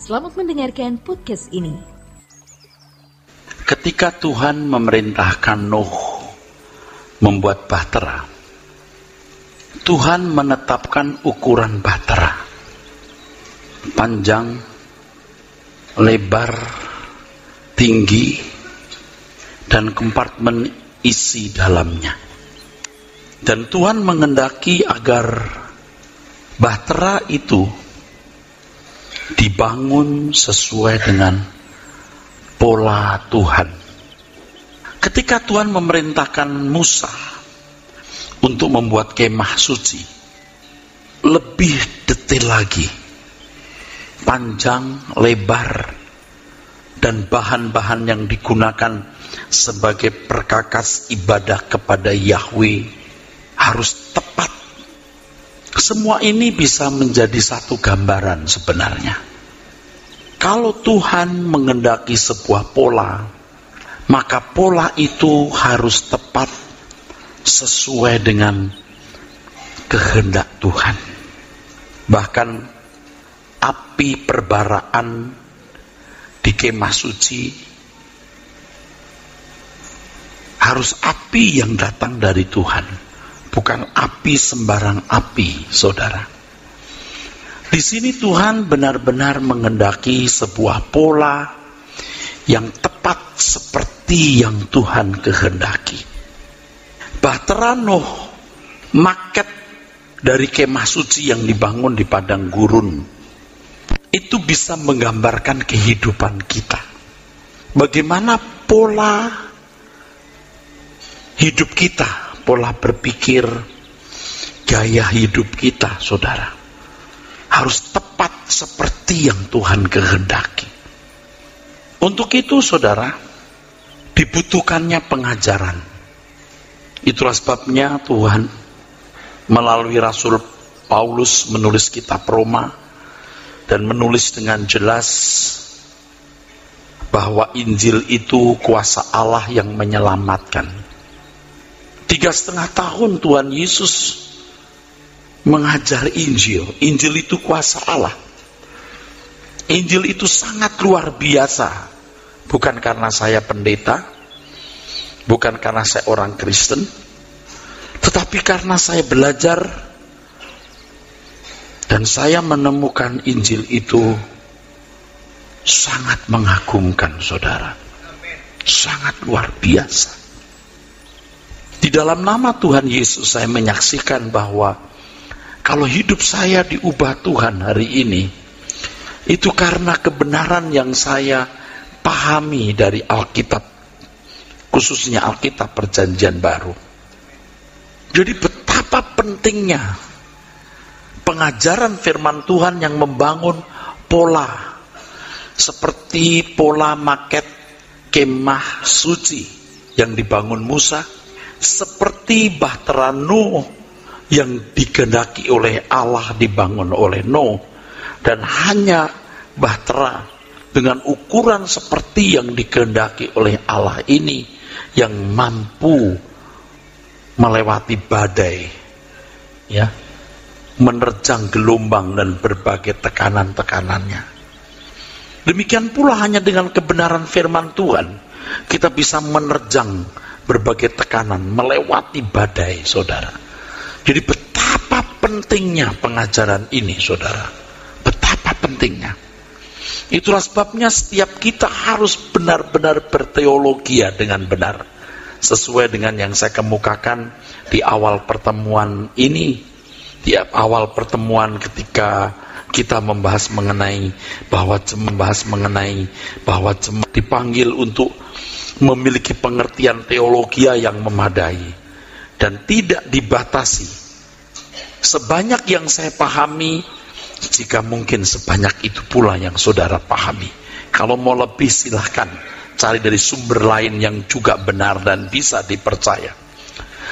Selamat mendengarkan podcast ini. Ketika Tuhan memerintahkan Nuh membuat bahtera, Tuhan menetapkan ukuran bahtera, panjang, lebar, tinggi, dan kompartemen isi dalamnya. Dan Tuhan menghendaki agar bahtera itu dibangun sesuai dengan pola Tuhan. Ketika Tuhan memerintahkan Musa untuk membuat kemah suci, lebih detail lagi, panjang, lebar, dan bahan-bahan yang digunakan sebagai perkakas ibadah kepada Yahweh harus tepat. Semua ini bisa menjadi satu gambaran sebenarnya. Kalau Tuhan menghendaki sebuah pola, maka pola itu harus tepat sesuai dengan kehendak Tuhan. Bahkan api perbaraan di kemah suci harus api yang datang dari Tuhan. Bukan api sembarang api, saudara. Di sini Tuhan benar-benar menghendaki sebuah pola yang tepat seperti yang Tuhan kehendaki. Bahtera Nuh, maket dari kemah suci yang dibangun di padang gurun, itu bisa menggambarkan kehidupan kita. Bagaimana pola hidup kita, pola berpikir, gaya hidup kita, saudara, harus tepat seperti yang Tuhan kehendaki. Untuk itu, saudara, dibutuhkannya pengajaran. Itulah sebabnya Tuhan melalui Rasul Paulus menulis kitab Roma dan menulis dengan jelas bahwa Injil itu kuasa Allah yang menyelamatkan. 3,5 tahun Tuhan Yesus mengajar Injil. Injil itu kuasa Allah. Injil itu sangat luar biasa. Bukan karena saya pendeta, bukan karena saya orang Kristen, tetapi karena saya belajar dan saya menemukan Injil itu sangat mengagumkan, saudara. Sangat luar biasa. Di dalam nama Tuhan Yesus saya menyaksikan bahwa kalau hidup saya diubah Tuhan hari ini, itu karena kebenaran yang saya pahami dari Alkitab, khususnya Alkitab Perjanjian Baru. Jadi betapa pentingnya pengajaran firman Tuhan yang membangun pola, seperti pola maket kemah suci yang dibangun Musa, seperti bahtera Nuh yang dikehendaki oleh Allah dibangun oleh Nuh, dan hanya bahtera dengan ukuran seperti yang dikehendaki oleh Allah ini yang mampu melewati badai, ya, menerjang gelombang dan berbagai tekanan-tekanannya. Demikian pula hanya dengan kebenaran firman Tuhan kita bisa menerjang berbagai tekanan, melewati badai, saudara. Jadi betapa pentingnya pengajaran ini, saudara. Betapa pentingnya. Itulah sebabnya setiap kita harus benar-benar berteologia dengan benar. Sesuai dengan yang saya kemukakan di awal pertemuan ini. Di awal pertemuan ketika kita membahas mengenai bahwa dipanggil untuk memiliki pengertian teologi yang memadai dan tidak dibatasi. Sebanyak yang saya pahami, jika mungkin sebanyak itu pula yang saudara pahami. Kalau mau lebih silahkan cari dari sumber lain yang juga benar dan bisa dipercaya.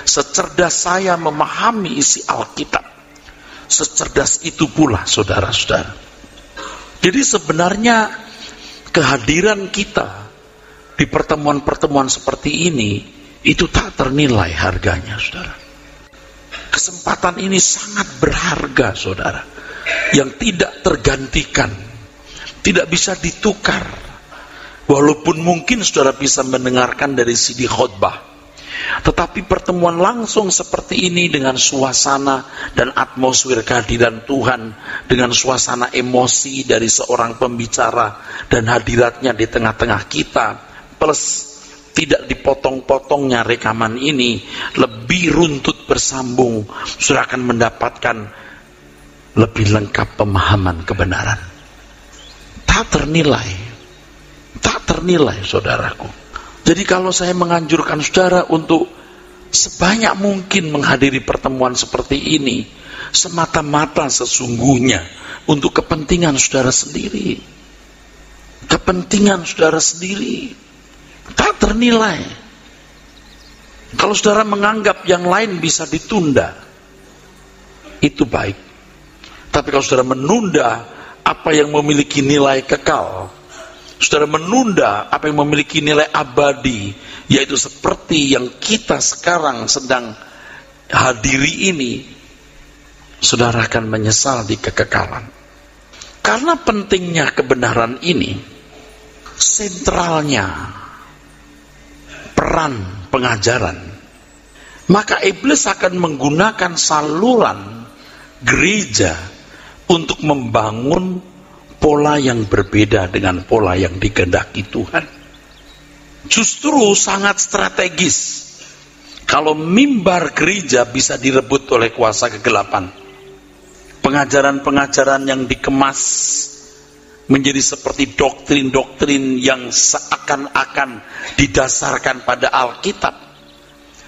Secerdas saya memahami isi Alkitab, secerdas itu pula saudara-saudara. Jadi sebenarnya kehadiran kita di pertemuan-pertemuan seperti ini itu tak ternilai harganya, saudara. Kesempatan ini sangat berharga, saudara, yang tidak tergantikan, tidak bisa ditukar. Walaupun mungkin saudara bisa mendengarkan dari CD khotbah, tetapi pertemuan langsung seperti ini dengan suasana dan atmosfer kehadiran Tuhan, dengan suasana emosi dari seorang pembicara dan hadiratnya di tengah-tengah kita, plus tidak dipotong-potongnya rekaman ini, lebih runtut bersambung, saudara akan mendapatkan lebih lengkap pemahaman kebenaran. Tak ternilai saudaraku. Jadi kalau saya menganjurkan saudara untuk sebanyak mungkin menghadiri pertemuan seperti ini, semata-mata sesungguhnya untuk kepentingan saudara sendiri. Kepentingan saudara sendiri. Tak ternilai. Kalau saudara menganggap yang lain bisa ditunda, itu baik. Tapi kalau saudara menunda apa yang memiliki nilai kekal, saudara menunda apa yang memiliki nilai abadi, yaitu seperti yang kita sekarang sedang hadiri ini, saudara akan menyesal di kekekalan. Karena pentingnya kebenaran ini, sentralnya peran pengajaran, maka iblis akan menggunakan saluran gereja untuk membangun pola yang berbeda dengan pola yang dikehendaki Tuhan. Justru sangat strategis kalau mimbar gereja bisa direbut oleh kuasa kegelapan. Pengajaran-pengajaran yang dikemas menjadi seperti doktrin-doktrin yang seakan-akan didasarkan pada Alkitab,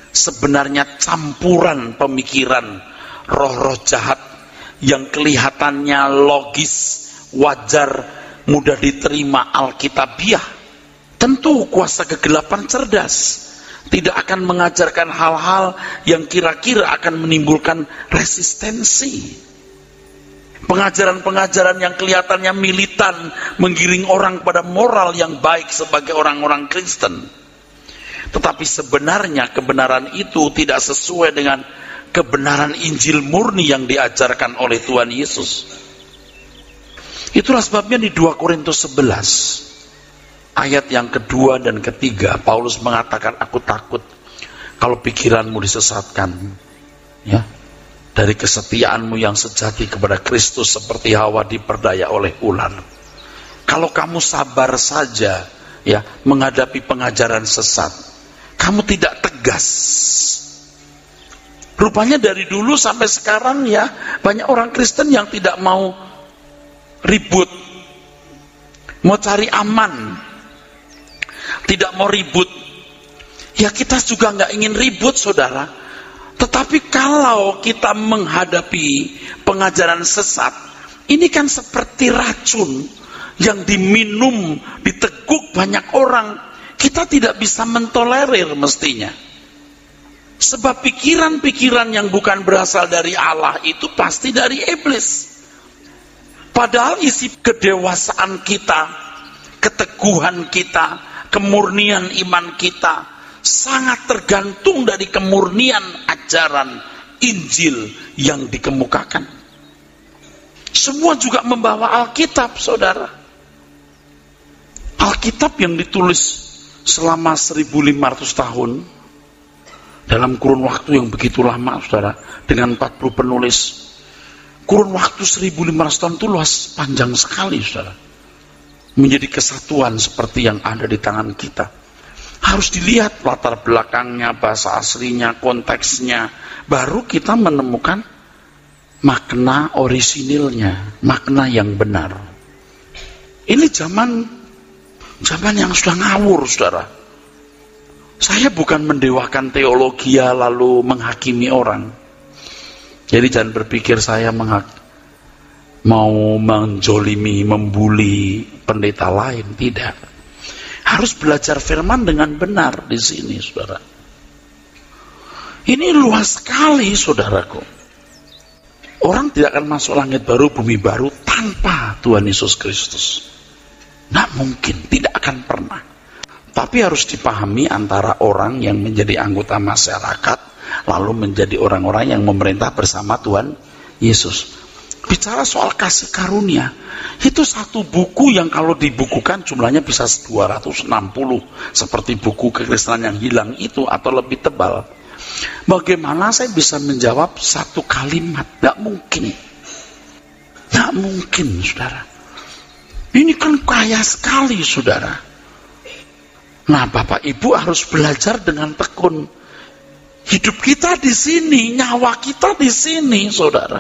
sebenarnya campuran pemikiran roh-roh jahat yang kelihatannya logis, wajar, mudah diterima Alkitabiah. Tentu kuasa kegelapan cerdas, tidak akan mengajarkan hal-hal yang kira-kira akan menimbulkan resistensi. Pengajaran-pengajaran yang kelihatannya militan, menggiring orang pada moral yang baik sebagai orang-orang Kristen. Tetapi sebenarnya kebenaran itu tidak sesuai dengan kebenaran Injil murni yang diajarkan oleh Tuhan Yesus. Itulah sebabnya di 2 Korintus 11 ayat yang kedua dan ketiga, Paulus mengatakan, aku takut kalau pikiranmu disesatkan, ya, dari kesetiaanmu yang sejati kepada Kristus seperti Hawa diperdaya oleh ular. Kalau kamu sabar saja, ya, menghadapi pengajaran sesat, kamu tidak tegas. Rupanya dari dulu sampai sekarang, ya, banyak orang Kristen yang tidak mau ribut, mau cari aman, tidak mau ribut. Ya, kita juga nggak ingin ribut, saudara. Tetapi kalau kita menghadapi pengajaran sesat, ini kan seperti racun yang diminum, diteguk banyak orang. Kita tidak bisa mentolerir mestinya. Sebab pikiran-pikiran yang bukan berasal dari Allah itu pasti dari iblis. Padahal isi kedewasaan kita, keteguhan kita, kemurnian iman kita sangat tergantung dari kemurnian ajaran Injil yang dikemukakan. Semua juga membawa Alkitab, saudara. Alkitab yang ditulis selama 1500 tahun, dalam kurun waktu yang begitu lama, saudara, dengan 40 penulis. Kurun waktu 1500 tahun itu luas, panjang sekali, saudara. Menjadi kesatuan seperti yang ada di tangan kita. Harus dilihat latar belakangnya, bahasa aslinya, konteksnya. Baru kita menemukan makna orisinilnya, makna yang benar. Ini zaman yang sudah ngawur, saudara. Saya bukan mendewakan teologi lalu menghakimi orang. Jadi jangan berpikir saya mau menjolimi, membuli pendeta lain. Tidak. Harus belajar firman dengan benar di sini, saudara. Ini luas sekali, saudaraku. Orang tidak akan masuk langit baru, bumi baru tanpa Tuhan Yesus Kristus. Nggak mungkin, tidak akan pernah. Tapi harus dipahami antara orang yang menjadi anggota masyarakat, lalu menjadi orang-orang yang memerintah bersama Tuhan Yesus. bicara soal kasih karunia. Itu satu buku yang kalau dibukukan jumlahnya bisa 260, seperti buku Kekristenan yang hilang itu, atau lebih tebal. Bagaimana saya bisa menjawab satu kalimat? Tidak mungkin. Tidak mungkin, saudara. Ini kan kaya sekali, saudara. Nah, Bapak Ibu harus belajar dengan tekun. Hidup kita di sini, nyawa kita di sini, saudara.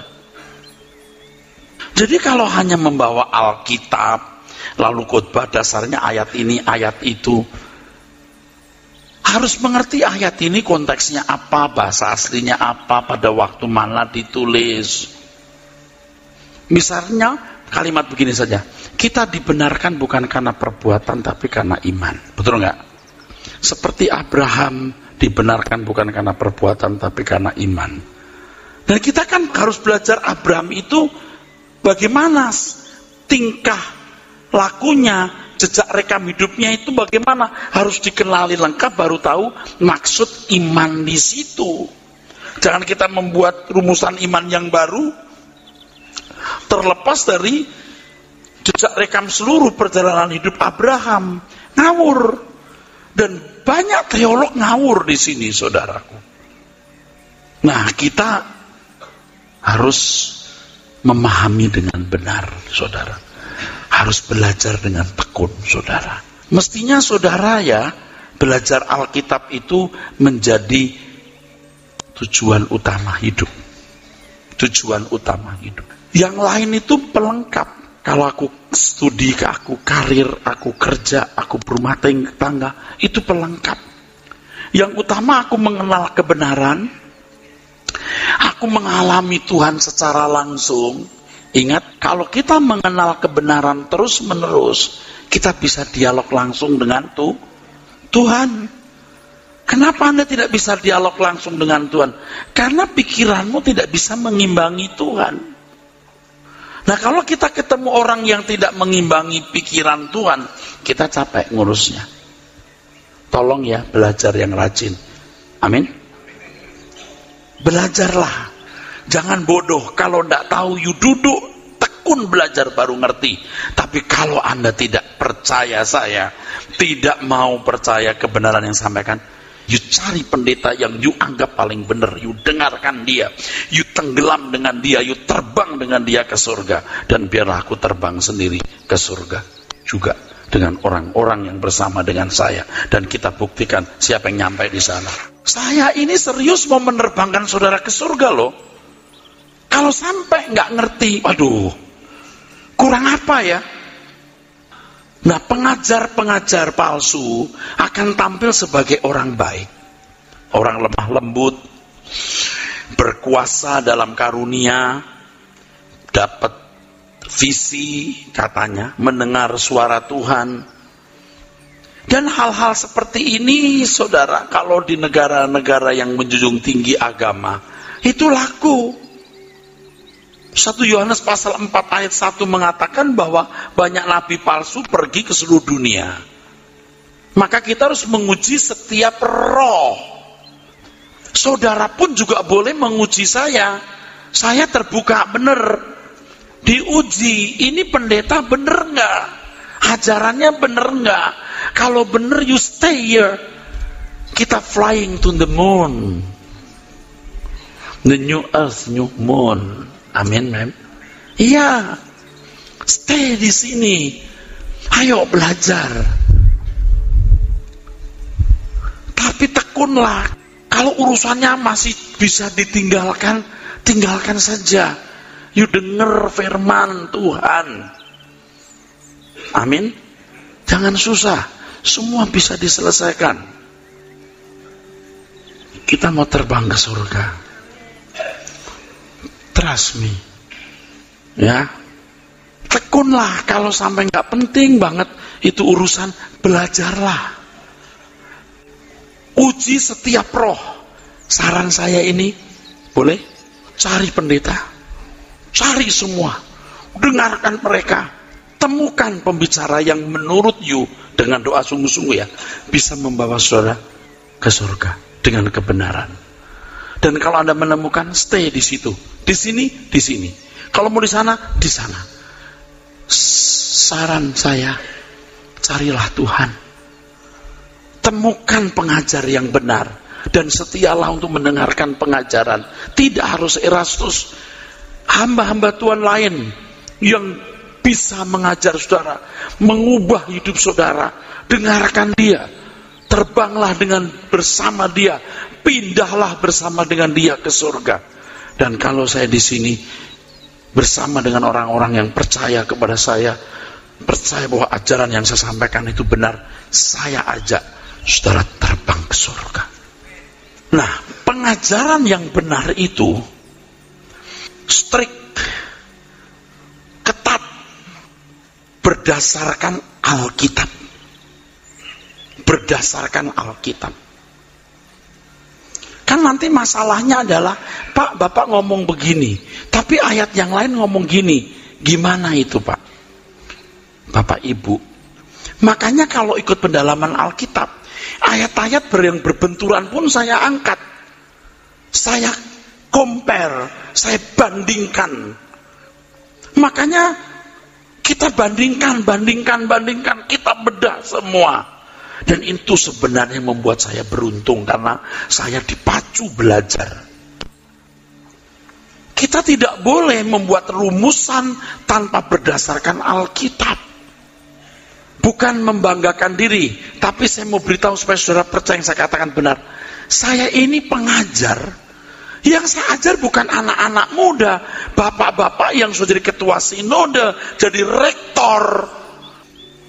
Jadi kalau hanya membawa Alkitab, lalu khotbah dasarnya ayat ini, ayat itu, harus mengerti ayat ini konteksnya apa, bahasa aslinya apa, pada waktu mana ditulis. Misalnya kalimat begini saja, kita dibenarkan bukan karena perbuatan tapi karena iman. Betul nggak? Seperti Abraham dibenarkan bukan karena perbuatan tapi karena iman. Dan kita kan harus belajar Abraham itu bagaimana tingkah lakunya, jejak rekam hidupnya itu bagaimana, harus dikenali lengkap baru tahu maksud iman di situ. Jangan kita membuat rumusan iman yang baru terlepas dari jejak rekam seluruh perjalanan hidup Abraham. Ngawur. Dan banyak teolog ngawur di sini, saudaraku. Nah, kita harus memahami dengan benar, saudara. Harus belajar dengan tekun, saudara. Mestinya saudara ya, belajar Alkitab itu menjadi tujuan utama hidup. Tujuan utama hidup. Yang lain itu pelengkap. Kalau aku studi, aku karir, aku kerja, aku berumah tangga, itu pelengkap. Yang utama aku mengenal kebenaran, aku mengalami Tuhan secara langsung. Ingat, kalau kita mengenal kebenaran terus-menerus, kita bisa dialog langsung dengan Tuhan. Kenapa Anda tidak bisa dialog langsung dengan Tuhan? Karena pikiranmu tidak bisa mengimbangi Tuhan. Nah, kalau kita ketemu orang yang tidak mengimbangi pikiran Tuhan, kita capek ngurusnya. Tolong ya, belajar yang rajin. Amin. Belajarlah. Jangan bodoh. Kalau tidak tahu, you duduk, tekun belajar baru ngerti. Tapi kalau Anda tidak percaya saya, tidak mau percaya kebenaran yang sampaikan, you cari pendeta yang you anggap paling benar, you dengarkan dia, you tenggelam dengan dia, you terbang dengan dia ke surga. Dan biarlah aku terbang sendiri ke surga juga dengan orang-orang yang bersama dengan saya, dan kita buktikan siapa yang nyampe di sana. Saya ini serius mau menerbangkan saudara ke surga loh. Kalau sampai nggak ngerti, waduh, kurang apa ya? Nah, pengajar-pengajar palsu akan tampil sebagai orang baik, orang lemah lembut, berkuasa dalam karunia, dapat visi katanya, mendengar suara Tuhan. Dan hal-hal seperti ini, saudara, kalau di negara-negara yang menjunjung tinggi agama, itu laku. 1 Yohanes pasal 4 ayat 1 mengatakan bahwa banyak nabi palsu pergi ke seluruh dunia. Maka kita harus menguji setiap roh. Saudara pun juga boleh menguji saya. Saya terbuka benar. Diuji, ini pendeta benar nggak? Ajarannya benar nggak? Kalau benar, you stay here. Kita flying to the moon. The new earth, new moon. Amin, mem. Iya, stay di sini. Ayo belajar. Tapi tekunlah. Kalau urusannya masih bisa ditinggalkan, tinggalkan saja. You dengar firman Tuhan. Amin. Jangan susah. Semua bisa diselesaikan. Kita mau terbang ke surga. Trust me. Ya. Tekunlah. Kalau sampai nggak penting banget itu urusan, belajarlah. Uji setiap roh. Saran saya ini, boleh? Cari pendeta. Cari semua. Dengarkan mereka. Temukan pembicara yang menurut you, dengan doa sungguh-sungguh ya, bisa membawa saudara ke surga dengan kebenaran. Dan kalau Anda menemukan, stay di situ. Di sini, di sini. Kalau mau di sana, di sana. Saran saya, carilah Tuhan. Temukan pengajar yang benar dan setialah untuk mendengarkan pengajaran. Tidak harus Erastus. Hamba-hamba Tuhan lain yang bisa mengajar saudara, mengubah hidup saudara. Dengarkan dia. Terbanglah bersama dia. Pindahlah bersama dengan dia ke surga. Dan kalau saya di sini bersama dengan orang-orang yang percaya kepada saya, percaya bahwa ajaran yang saya sampaikan itu benar, saya ajak saudara terbang ke surga. Nah, pengajaran yang benar itu strict, ketat, berdasarkan Alkitab. Berdasarkan Alkitab. Kan nanti masalahnya adalah, Pak, Bapak ngomong begini, tapi ayat yang lain ngomong gini. Gimana itu, Pak? Bapak Ibu, makanya kalau ikut pendalaman Alkitab, ayat-ayat yang berbenturan pun saya angkat. Saya compare, saya bandingkan. Makanya kita bandingkan, kita bedah semua. Dan itu sebenarnya membuat saya beruntung karena saya dipacu belajar. Kita tidak boleh membuat rumusan tanpa berdasarkan Alkitab. Bukan membanggakan diri, tapi saya mau beritahu supaya saudara percaya yang saya katakan benar. Saya ini pengajar. Yang saya ajar bukan anak-anak muda, bapak-bapak yang sudah jadi ketua sinode, jadi rektor,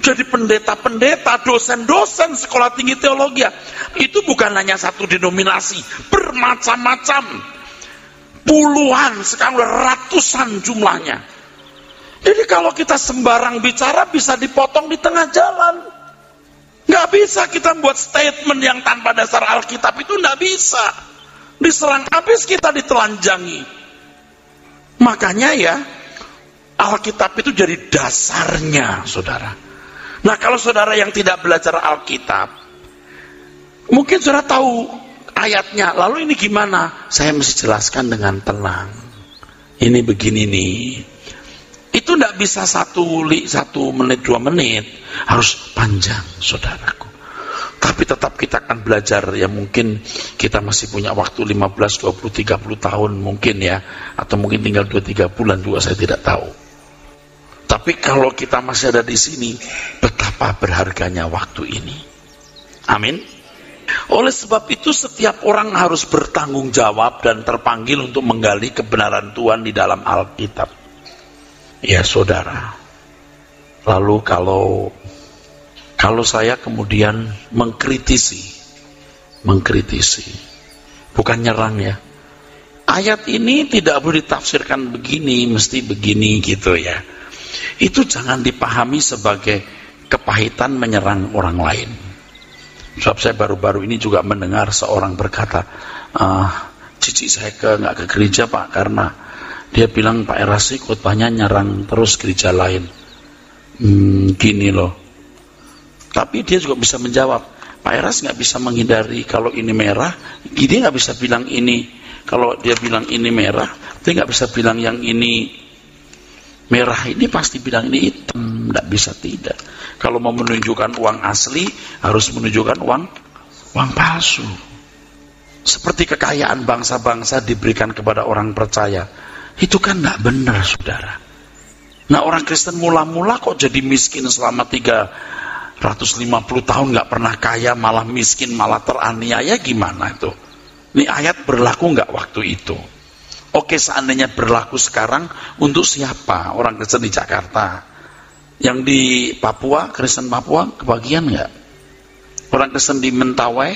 jadi pendeta-pendeta, dosen-dosen sekolah tinggi teologi. Itu bukan hanya satu denominasi, bermacam-macam. Puluhan, sekarang ratusan jumlahnya. Jadi kalau kita sembarang bicara bisa dipotong di tengah jalan. Nggak bisa kita buat statement yang tanpa dasar Alkitab, itu nggak bisa. Diserang habis kita ditelanjangi. Makanya ya, Alkitab itu jadi dasarnya, saudara. Nah, kalau saudara yang tidak belajar Alkitab, mungkin saudara tahu ayatnya, lalu ini gimana? Saya mesti jelaskan dengan tenang. Ini begini nih. Itu tidak bisa 1 menit, 2 menit. Harus panjang, saudaraku. Tapi tetap kita akan belajar, ya mungkin kita masih punya waktu 15, 20, 30 tahun mungkin ya. Atau mungkin tinggal 2-3 bulan juga, saya tidak tahu. Tapi kalau kita masih ada di sini, betapa berharganya waktu ini. Amin. Oleh sebab itu setiap orang harus bertanggung jawab dan terpanggil untuk menggali kebenaran Tuhan di dalam Alkitab. Ya saudara. Lalu kalau saya kemudian mengkritisi, bukan nyerang ya. Ayat ini tidak boleh ditafsirkan begini, mesti begini gitu ya. Itu jangan dipahami sebagai kepahitan menyerang orang lain. Sebab saya baru-baru ini juga mendengar seorang berkata, cici saya nggak ke gereja Pak, karena dia bilang Pak Erasi khotbahnya nyerang terus gereja lain. Gini loh. Tapi dia juga bisa menjawab, Pak Eras nggak bisa menghindari kalau ini merah, dia nggak bisa bilang ini. Kalau dia bilang ini merah, dia nggak bisa bilang yang ini merah, ini pasti bilang ini hitam, tidak bisa tidak. Kalau mau menunjukkan uang asli, harus menunjukkan uang palsu. Seperti kekayaan bangsa-bangsa diberikan kepada orang percaya, itu kan tidak benar, saudara. Nah, orang Kristen mula-mula kok jadi miskin selama 350 tahun nggak pernah kaya, malah miskin, malah teraniaya, gimana itu? Ini ayat berlaku nggak waktu itu? Oke, seandainya berlaku sekarang, untuk siapa? Orang Kristen di Jakarta, yang di Papua, Kristen Papua kebagian nggak? Orang Kristen di Mentawai,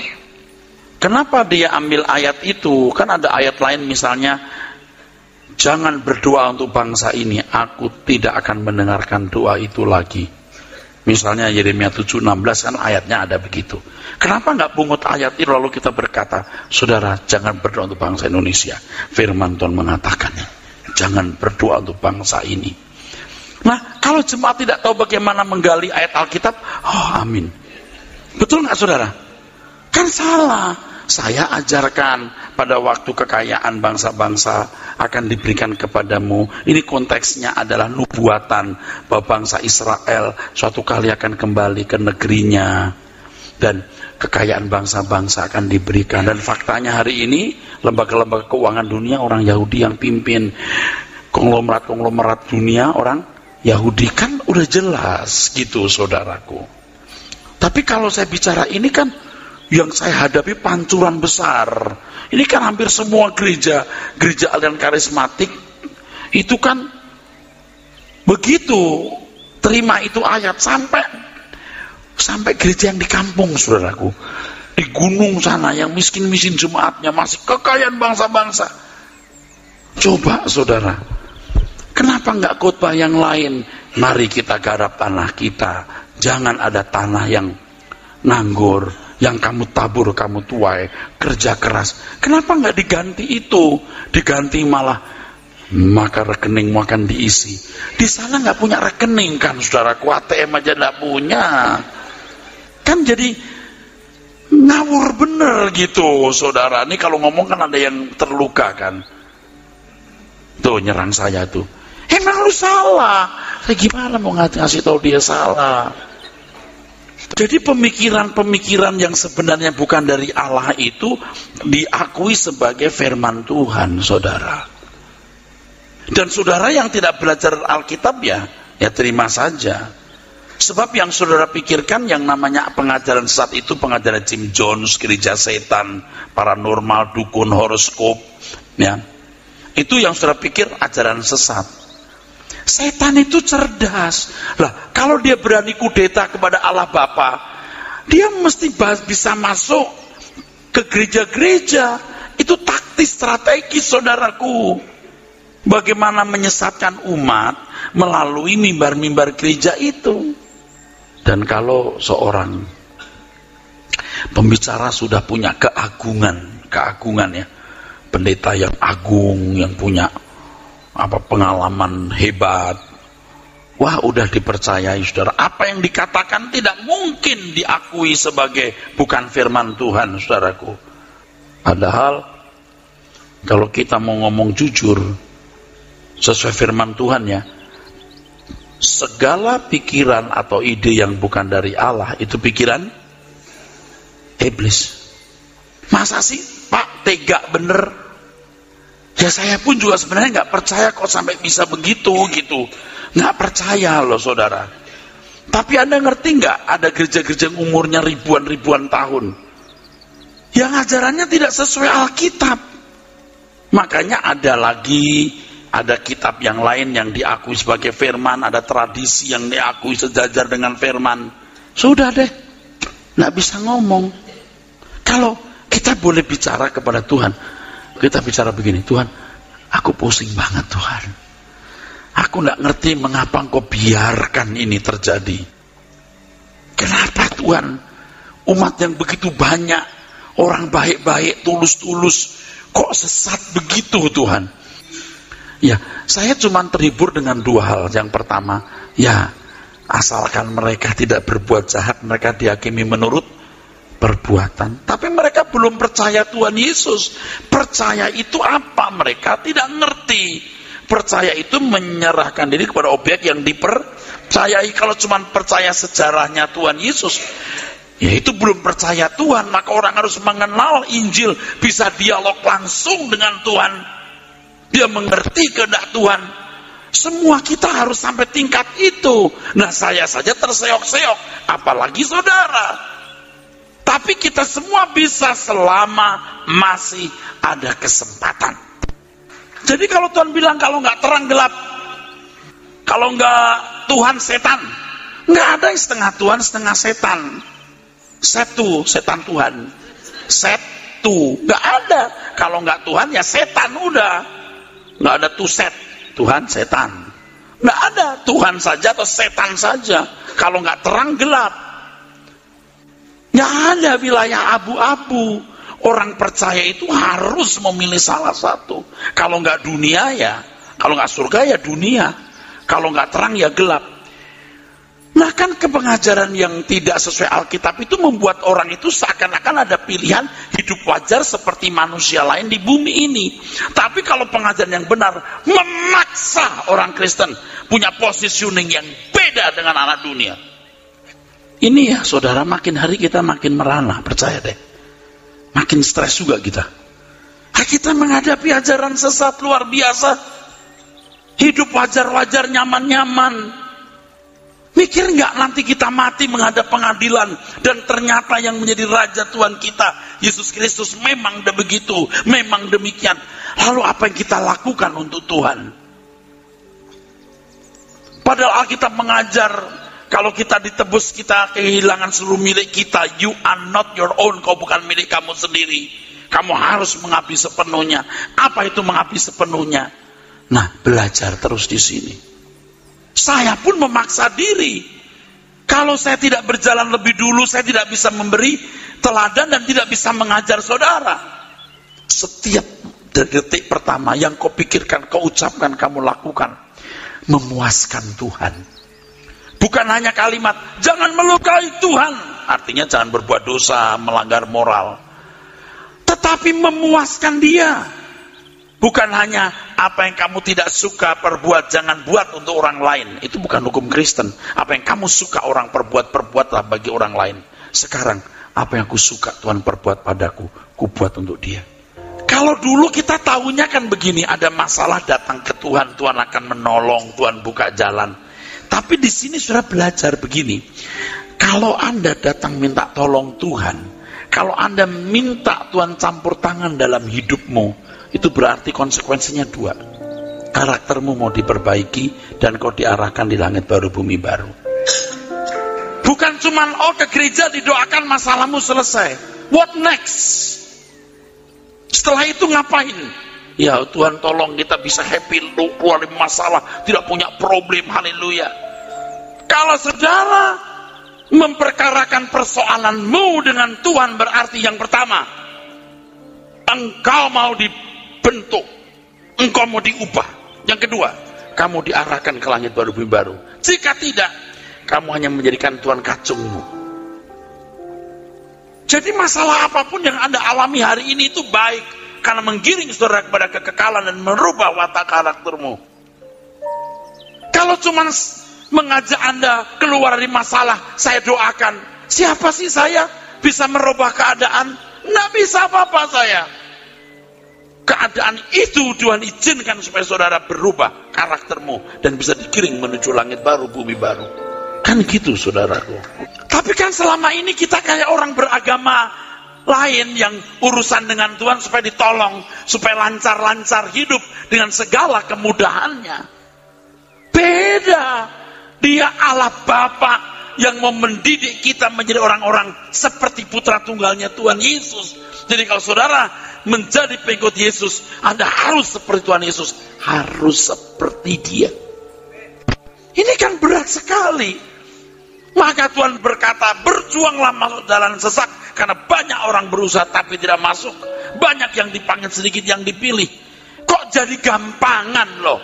kenapa dia ambil ayat itu? Kan ada ayat lain misalnya, jangan berdoa untuk bangsa ini, aku tidak akan mendengarkan doa itu lagi. Misalnya Yeremia 7:16 kan ayatnya ada begitu. Kenapa nggak pungut ayat itu lalu kita berkata, saudara jangan berdoa untuk bangsa Indonesia. Firman Tuhan mengatakan, jangan berdoa untuk bangsa ini. Nah, kalau jemaat tidak tahu bagaimana menggali ayat Alkitab, amin. Betul nggak saudara? Kan salah. Saya ajarkan pada waktu kekayaan bangsa-bangsa akan diberikan kepadamu. Ini konteksnya adalah nubuatan bahwa bangsa Israel suatu kali akan kembali ke negerinya dan kekayaan bangsa-bangsa akan diberikan. Dan faktanya hari ini lembaga-lembaga keuangan dunia orang Yahudi yang pimpin, konglomerat-konglomerat dunia orang Yahudi, kan udah jelas gitu saudaraku. Tapi kalau saya bicara ini kan yang saya hadapi pancuran besar. Ini kan hampir semua gereja aliran karismatik itu kan begitu terima itu ayat sampai gereja yang di kampung saudaraku, di gunung sana yang miskin-miskin jemaatnya masih kekayaan bangsa-bangsa. Coba saudara, kenapa enggak khotbah yang lain? Mari kita garap tanah kita, jangan ada tanah yang nganggur, yang kamu tabur, kamu tuai, kerja keras. Kenapa nggak diganti itu? Diganti malah, maka rekeningmu akan diisi. Di sana nggak punya rekening kan, saudaraku, ATM aja nggak punya. Kan jadi ngawur bener gitu, saudara. Ini kalau ngomong kan ada yang terluka kan. Tuh nyerang saya tuh. Emang lu salah. Saya gimana mau ngasih tahu dia salah? Jadi pemikiran-pemikiran yang sebenarnya bukan dari Allah itu diakui sebagai firman Tuhan, saudara. Dan saudara yang tidak belajar Alkitab ya terima saja. Sebab yang saudara pikirkan yang namanya pengajaran sesat itu pengajaran Jim Jones, gereja setan, paranormal, dukun, horoskop, ya. Itu yang saudara pikir ajaran sesat. Setan itu cerdas. Lah, kalau dia berani kudeta kepada Allah Bapa, dia mesti bisa masuk ke gereja-gereja. Itu taktis strategis, saudaraku. Bagaimana menyesatkan umat melalui mimbar-mimbar gereja itu. Dan kalau seorang pembicara sudah punya keagungan ya, pendeta yang agung, yang punya pengalaman hebat, wah udah dipercayai saudara. Apa yang dikatakan tidak mungkin diakui sebagai bukan firman Tuhan, saudaraku. Padahal kalau kita mau ngomong jujur sesuai firman Tuhan ya, segala pikiran atau ide yang bukan dari Allah itu pikiran iblis. Masa sih Pak tega bener? Ya saya pun juga sebenarnya nggak percaya kok sampai bisa begitu gitu. Nggak percaya loh saudara. Tapi Anda ngerti nggak ada gereja-gereja yang umurnya ribuan tahun yang ajarannya tidak sesuai Alkitab. Makanya ada kitab yang lain yang diakui sebagai firman, ada tradisi yang diakui sejajar dengan firman. Sudah deh, nggak bisa ngomong. Kalau kita boleh bicara kepada Tuhan, kita bicara begini, Tuhan, aku pusing banget Tuhan. Aku nggak ngerti mengapa Engkau biarkan ini terjadi. Kenapa Tuhan? Umat yang begitu banyak, orang baik-baik, tulus-tulus, kok sesat begitu Tuhan? Ya, saya cuma terhibur dengan dua hal. Yang pertama, ya asalkan mereka tidak berbuat jahat, mereka dihakimi menurut perbuatan. Tapi mereka belum percaya Tuhan Yesus. Percaya itu apa? Mereka tidak ngerti. Percaya itu menyerahkan diri kepada objek yang dipercayai. Kalau cuma percaya sejarahnya Tuhan Yesus, ya itu belum percaya Tuhan. Maka orang harus mengenal Injil, bisa dialog langsung dengan Tuhan. Dia mengerti kehendak Tuhan. Semua kita harus sampai tingkat itu. Nah, saya saja terseok-seok, apalagi saudara. Tapi kita semua bisa selama masih ada kesempatan. Jadi kalau Tuhan bilang kalau nggak terang gelap, kalau nggak Tuhan setan, nggak ada yang setengah Tuhan setengah setan. Setu setan Tuhan, setu nggak ada. Kalau nggak Tuhan ya setan udah, nggak ada tuh Tuhan setan, nggak ada Tuhan saja atau setan saja. Kalau nggak terang gelap. Nggak ada wilayah abu-abu. Orang percaya itu harus memilih salah satu. Kalau nggak dunia ya, kalau nggak surga ya dunia. Kalau nggak terang ya gelap. Nah kan kepengajaran yang tidak sesuai Alkitab itu membuat orang itu seakan-akan ada pilihan hidup wajar seperti manusia lain di bumi ini. Tapi kalau pengajaran yang benar memaksa orang Kristen punya positioning yang beda dengan anak dunia. Ini ya saudara, makin hari kita makin merana, percaya deh. Makin stres juga kita. Kita menghadapi ajaran sesat luar biasa. Hidup wajar-wajar, nyaman-nyaman. Mikir nggak nanti kita mati menghadap pengadilan dan ternyata yang menjadi Raja Tuhan kita Yesus Kristus memang begitu, memang demikian. Lalu apa yang kita lakukan untuk Tuhan? Padahal Alkitab mengajar kalau kita ditebus kita kehilangan seluruh milik kita. You are not your own, kau bukan milik kamu sendiri. Kamu harus mengabdi sepenuhnya. Apa itu mengabdi sepenuhnya? Nah, belajar terus di sini. Saya pun memaksa diri. Kalau saya tidak berjalan lebih dulu, saya tidak bisa memberi teladan dan tidak bisa mengajar saudara. Setiap detik pertama yang kau pikirkan, kau ucapkan, kamu lakukan, memuaskan Tuhan. Bukan hanya kalimat, jangan melukai Tuhan. Artinya jangan berbuat dosa, melanggar moral. Tetapi memuaskan Dia. Bukan hanya apa yang kamu tidak suka perbuat, jangan buat untuk orang lain. Itu bukan hukum Kristen. Apa yang kamu suka orang perbuat, perbuatlah bagi orang lain. Sekarang, apa yang aku suka Tuhan perbuat padaku, ku buat untuk Dia. Kalau dulu kita tahunya kan begini, ada masalah datang ke Tuhan, Tuhan akan menolong, Tuhan buka jalan. Tapi di sini sudah belajar begini. Kalau Anda datang minta tolong Tuhan, kalau Anda minta Tuhan campur tangan dalam hidupmu, itu berarti konsekuensinya dua. Karaktermu mau diperbaiki dan kau diarahkan di langit baru bumi baru. Bukan cuman ke gereja didoakan masalahmu selesai. What next? Setelah itu ngapain? Ya Tuhan tolong kita bisa happy, keluar dari masalah, tidak punya problem, haleluya. Kalau saudara memperkarakan persoalanmu dengan Tuhan, berarti yang pertama, engkau mau dibentuk, engkau mau diubah. Yang kedua, kamu diarahkan ke langit baru bumi baru. Jika tidak, kamu hanya menjadikan Tuhan kacungmu. Jadi masalah apapun yang Anda alami hari ini itu baik, karena menggiring saudara kepada kekekalan dan merubah watak karaktermu. Kalau cuma mengajak Anda keluar dari masalah, saya doakan. Siapa sih saya bisa merubah keadaan? Nggak bisa apa-apa saya. Keadaan itu Tuhan izinkan supaya saudara berubah karaktermu dan bisa dikiring menuju langit baru, bumi baru. Kan gitu saudaraku. Tapi kan selama ini kita kayak orang beragama lain yang urusan dengan Tuhan supaya ditolong, supaya lancar-lancar hidup dengan segala kemudahannya. Beda. Dia Allah Bapa yang mau mendidik kita menjadi orang-orang seperti putra tunggalnya Tuhan Yesus. Jadi kalau saudara menjadi pengikut Yesus, Anda harus seperti Tuhan Yesus, harus seperti Dia. Ini kan berat sekali. Maka Tuhan berkata, berjuanglah masuk jalan sesat, karena banyak orang berusaha tapi tidak masuk. Banyak yang dipanggil, sedikit yang dipilih. Kok jadi gampangan loh?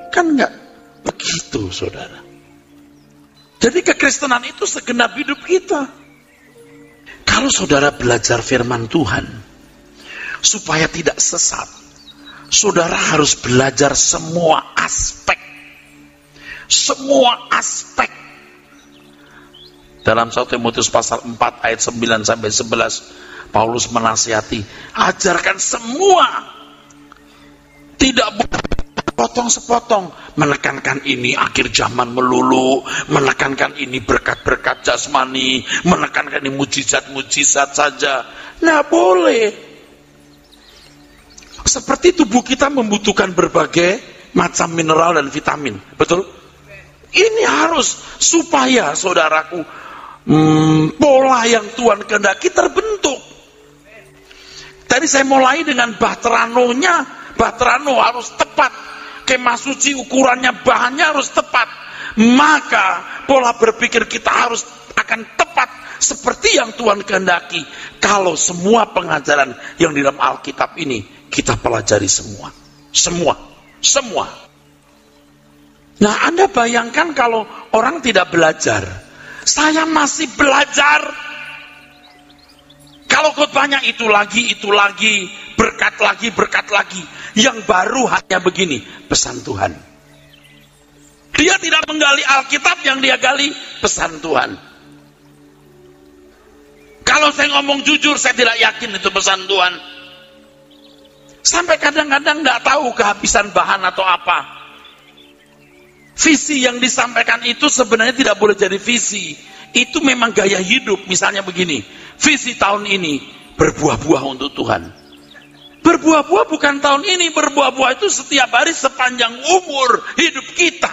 Kan enggak begitu saudara. Jadi kekristenan itu segenap hidup kita. Kalau saudara belajar firman Tuhan, supaya tidak sesat, saudara harus belajar semua aspek. Semua aspek. Dalam 1 Timotius pasal 4 ayat 9 sampai 11, Paulus menasihati, ajarkan semua. Tidak boleh potong sepotong, menekankan ini akhir zaman melulu, menekankan ini berkat-berkat jasmani, menekankan ini mujizat-mujizat saja. Nah boleh. Seperti tubuh kita membutuhkan berbagai macam mineral dan vitamin, betul? Ini harus supaya saudaraku pola yang Tuhan kehendaki terbentuk. Tadi saya mulai dengan bahteranonya, bahterano harus tepat. Kemah suci ukurannya, bahannya harus tepat. Maka pola berpikir kita harus akan tepat seperti yang Tuhan kehendaki. Kalau semua pengajaran yang di dalam Alkitab ini kita pelajari semua. Semua. Nah, Anda bayangkan kalau orang tidak belajar. Saya masih belajar. Kalau khotbahnya itu lagi, berkat lagi. Yang baru hanya begini, pesan Tuhan. Dia tidak menggali Alkitab, yang dia gali pesan Tuhan. Kalau saya ngomong jujur, saya tidak yakin itu pesan Tuhan. Sampai kadang-kadang nggak tahu kehabisan bahan atau apa. Visi yang disampaikan itu sebenarnya tidak boleh jadi visi. Itu memang gaya hidup. Misalnya begini, visi tahun ini berbuah-buah untuk Tuhan. Berbuah-buah bukan tahun ini, berbuah-buah itu setiap hari sepanjang umur hidup kita.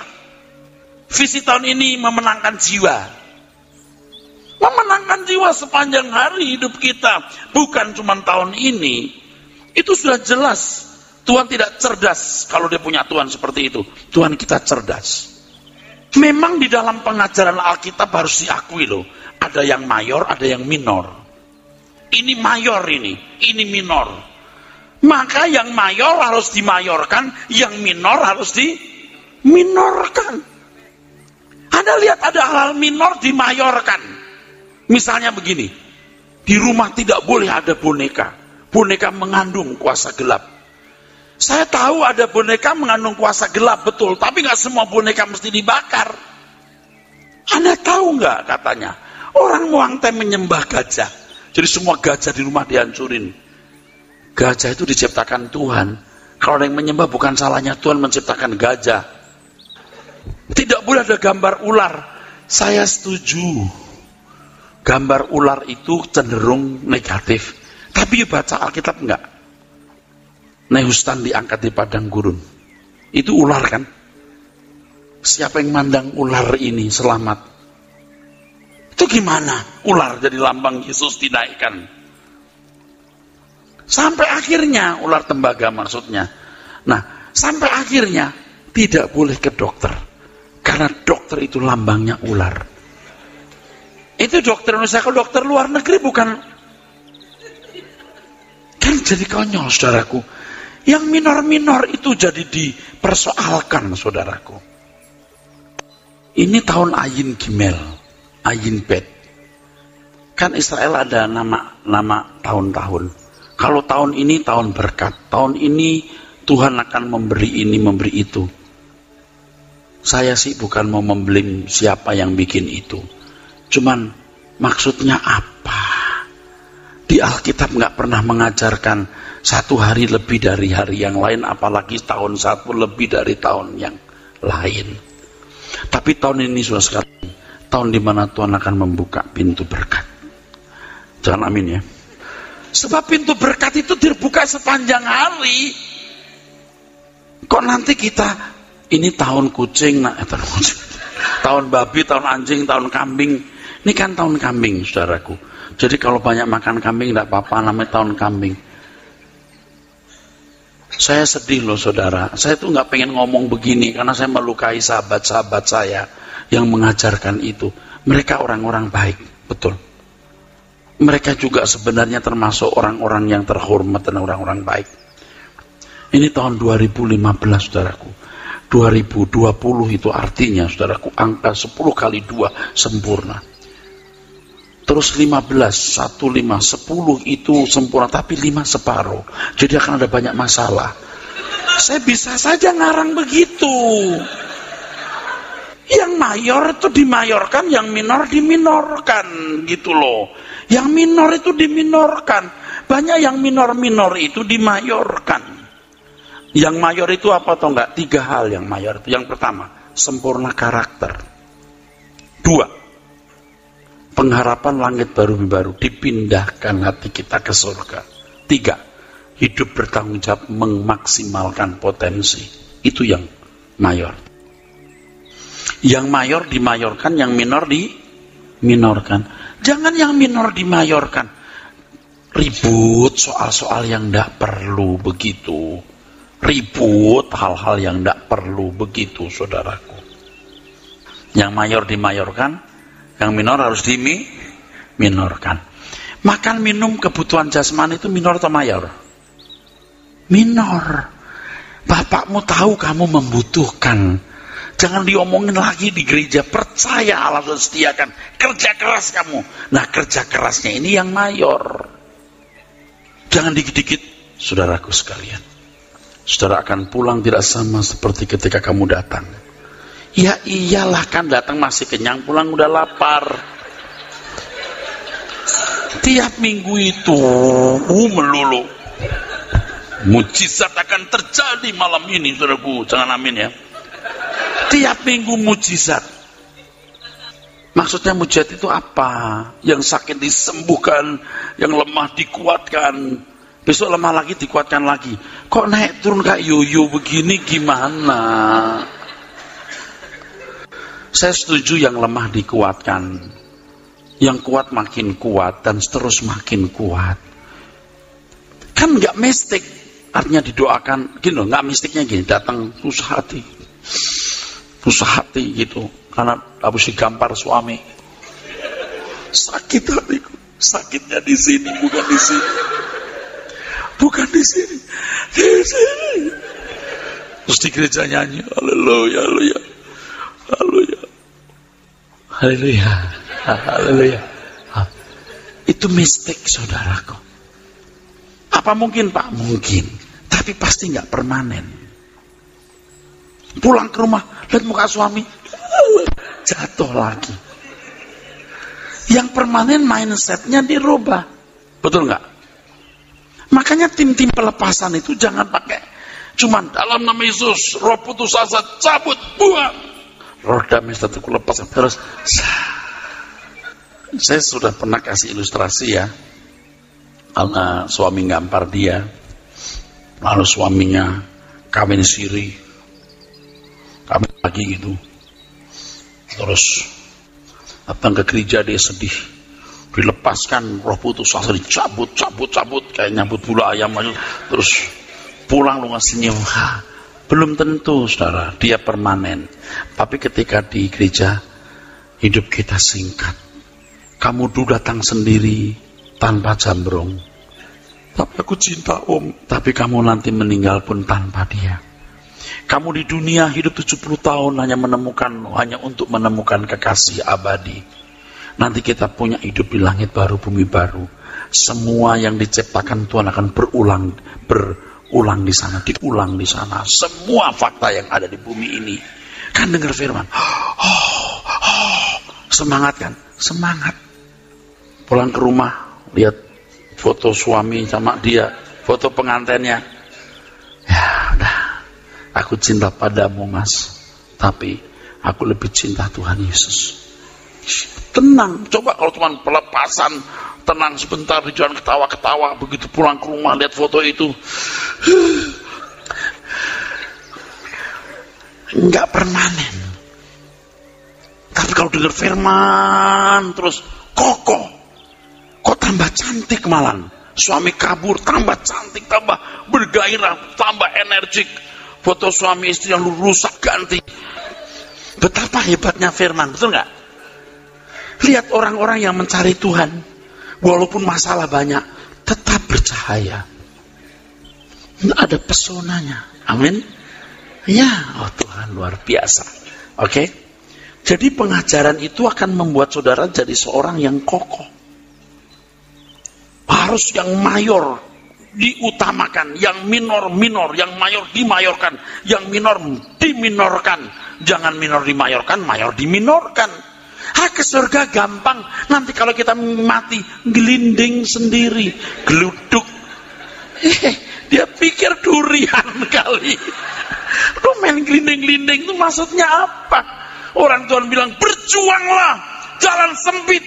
Visi tahun ini memenangkan jiwa. Memenangkan jiwa sepanjang hari hidup kita. Bukan cuma tahun ini. Itu sudah jelas. Tuhan tidak cerdas kalau dia punya Tuhan seperti itu. Tuhan kita cerdas. Memang di dalam pengajaran Alkitab harus diakui loh. Ada yang mayor, ada yang minor. Ini mayor ini minor. Maka yang mayor harus dimayorkan, yang minor harus diminorkan. Anda lihat ada hal minor dimayorkan. Misalnya begini, di rumah tidak boleh ada boneka. Boneka mengandung kuasa gelap. Saya tahu ada boneka mengandung kuasa gelap, betul. Tapi nggak semua boneka mesti dibakar. Anda tahu nggak katanya? Orang Muang Thai menyembah gajah. Jadi semua gajah di rumah dihancurin. Gajah itu diciptakan Tuhan. Kalau yang menyembah bukan salahnya Tuhan menciptakan gajah. Tidak boleh ada gambar ular. Saya setuju. Gambar ular itu cenderung negatif. Tapi baca Alkitab enggak. Nehustan diangkat di padang gurun. Itu ular kan? Siapa yang mandang ular ini selamat? Itu gimana? Ular jadi lambang Yesus dinaikkan. Sampai akhirnya, ular tembaga maksudnya. Nah, sampai akhirnya tidak boleh ke dokter. Karena dokter itu lambangnya ular. Itu dokter Indonesia, kalau dokter luar negeri bukan. Kan jadi konyol saudaraku. Yang minor-minor itu jadi dipersoalkan saudaraku. Ini tahun Ayin Gimel, Ayin Bet. Kan Israel ada nama tahun-tahun. Kalau tahun ini tahun berkat, tahun ini Tuhan akan memberi ini, memberi itu. Saya sih bukan mau membeli siapa yang bikin itu. Cuman maksudnya apa? Di Alkitab nggak pernah mengajarkan satu hari lebih dari hari yang lain, apalagi tahun satu lebih dari tahun yang lain. Tapi tahun ini sudah sekali, tahun di mana Tuhan akan membuka pintu berkat. Jangan amin ya. Sebab pintu berkat itu dibuka sepanjang hari. Kok nanti kita ini tahun kucing, tahun babi, tahun anjing, tahun kambing. Ini kan tahun kambing, saudaraku. Jadi kalau banyak makan kambing tidak apa-apa, namanya tahun kambing. Saya sedih loh saudara. Saya tuh nggak pengen ngomong begini karena saya melukai sahabat-sahabat saya yang mengajarkan itu. Mereka orang-orang baik, betul. Mereka juga sebenarnya termasuk orang-orang yang terhormat dan orang-orang baik. Ini tahun 2015 saudaraku. 2020 itu artinya saudaraku angka 10 kali 2 sempurna. Terus 15, 1, 5, 10 itu sempurna, tapi 5 separuh. Jadi akan ada banyak masalah. Saya bisa saja ngarang begitu. Yang mayor itu dimayorkan, yang minor diminorkan, gitu loh. Yang minor itu diminorkan. Banyak yang minor-minor itu dimayorkan. Yang mayor itu apa atau enggak? 3 hal yang mayor itu. Yang pertama, sempurna karakter. 2, pengharapan langit baru, dipindahkan hati kita ke surga. 3, hidup bertanggung jawab memaksimalkan potensi. Itu yang mayor. Yang mayor dimayorkan, yang minor diminorkan. Jangan yang minor dimayorkan. Ribut soal-soal yang tidak perlu begitu. Ribut hal-hal yang tidak perlu begitu, saudaraku. Yang mayor dimayorkan, yang minor harus diminorkan. Makan minum kebutuhan jasmani itu minor atau mayor? Minor. Bapakmu tahu kamu membutuhkan. Jangan diomongin lagi di gereja. Percaya Allah sudah sediakan. Kerja keras kamu. Nah, kerja kerasnya ini yang mayor. Jangan dikit-dikit, saudaraku sekalian. Saudara akan pulang tidak sama seperti ketika kamu datang. Ya iyalah, kan datang masih kenyang, pulang udah lapar. Tiap minggu itu melulu. Mujizat akan terjadi malam ini, saudaraku. Jangan amin ya. Tiap minggu mujizat. Maksudnya mujizat itu apa? Yang sakit disembuhkan, yang lemah dikuatkan. Besok lemah lagi dikuatkan lagi. Kok naik turun kayak yoyo begini, gimana? Saya setuju yang lemah dikuatkan. Yang kuat makin kuat dan terus makin kuat. Kan nggak mistik. Artinya didoakan, gini loh, nggak mistiknya gini, datang susah hati gitu, karena habis digampar suami. Sakit hatiku, sakitnya di sini, bukan di sini. Bukan di sini, di sini. Terus di gereja nyanyi, haleluya, haleluya, haleluya, haleluya, haleluya. Itu mistik, saudaraku. Apa mungkin, Pak? Mungkin, tapi pasti nggak permanen. Pulang ke rumah, lihat muka suami, jatuh lagi. Yang permanen mindsetnya dirubah, betul nggak? Makanya tim-tim pelepasan itu jangan pakai cuman dalam nama Yesus, roh putus asa cabut, buang. Roh damai satuku lepas terus. Saya sudah pernah kasih ilustrasi ya, karena suami ngampar dia, lalu suaminya kawin siri, kawin lagi gitu, terus datang ke gereja, dia sedih, dilepaskan roh putus asa, dicabut kayak nyabut bulu ayam aja. Terus pulang lu senyum. Belum tentu, saudara, dia permanen. Tapi ketika di gereja hidup kita singkat, kamu dulu datang sendiri tanpa jambrong, tapi aku cinta om, tapi kamu nanti meninggal pun tanpa dia. Kamu di dunia hidup 70 tahun hanya untuk menemukan kekasih abadi. Nanti kita punya hidup di langit baru, bumi baru. Semua yang diciptakan Tuhan akan berulang di sana, diulang di sana. Semua fakta yang ada di bumi ini. Kan dengar firman. Semangat kan? Semangat. Pulang ke rumah, lihat foto suami sama dia, foto pengantinnya. Ya udah, aku cinta padamu mas, tapi aku lebih cinta Tuhan Yesus. Tenang, coba kalau cuma pelepasan, tenang sebentar di jalan ketawa-ketawa, begitu pulang ke rumah lihat foto itu, nggak permanen. Tapi kalau dengar firman terus kokoh, kok tambah cantik malah. Suami kabur, tambah cantik, tambah bergairah, tambah energik. Foto suami istri yang rusak ganti. Betapa hebatnya firman, betul nggak? Lihat orang-orang yang mencari Tuhan, walaupun masalah banyak, tetap bercahaya. Ada pesonanya. Amin. Ya, oh Tuhan luar biasa. Oke. Jadi pengajaran itu akan membuat saudara jadi seorang yang kokoh. Harus yang mayor diutamakan, yang minor, yang mayor dimayorkan, yang minor diminorkan. Jangan minor dimayorkan, mayor diminorkan. Ke surga gampang. Nanti kalau kita mati, gelinding sendiri, geluduk. Dia pikir durian kali. Lu main gelinding-gelinding itu maksudnya apa? Orang Tuhan bilang, berjuanglah, jalan sempit.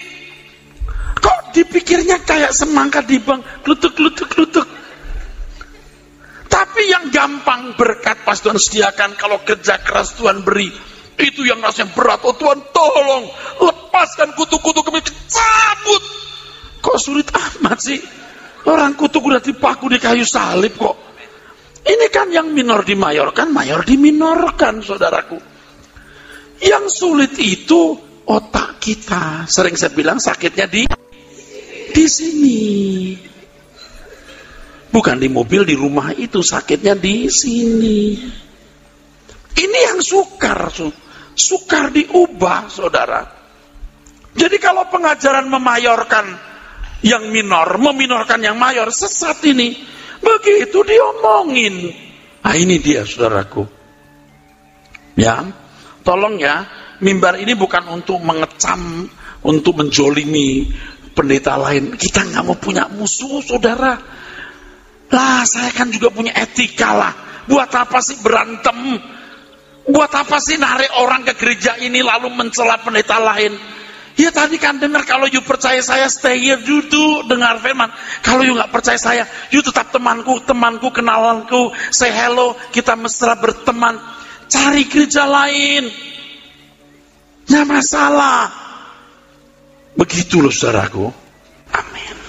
Kok dipikirnya kayak semangka di bank, klutuk. Tapi yang gampang berkat pas Tuhan sediakan, kalau kerja keras Tuhan beri, itu yang rasanya berat. Oh Tuhan tolong, lepaskan kutuk-kutuk kami, cabut. Kok sulit amat sih? Orang kutuk udah dipaku di kayu salib kok. Ini kan yang minor dimayorkan, mayor diminorkan, saudaraku. Yang sulit itu otak kita. Sering saya bilang sakitnya di sini. Bukan di mobil, di rumah itu sakitnya di sini. Ini yang sukar diubah, saudara. Jadi kalau pengajaran memayorkan yang minor, meminorkan yang mayor, sesat ini. Begitu diomongin. Nah ini dia, saudaraku. Ya, tolong ya, mimbar ini bukan untuk mengecam, untuk menjolimi pendeta lain. Kita nggak mau punya musuh, saudara. Lah, saya kan juga punya etika lah. Buat apa sih berantem? Buat apa sih narik orang ke gereja ini lalu mencela pendeta lain? Ya tadi kan dengar, kalau you percaya saya, stay here, duduk dengar firman. Kalau you nggak percaya saya, you tetap temanku, kenalanku, say hello, kita mesra berteman. Cari gereja lain. Nggak masalah. Begitu loh, saudaraku. Amin.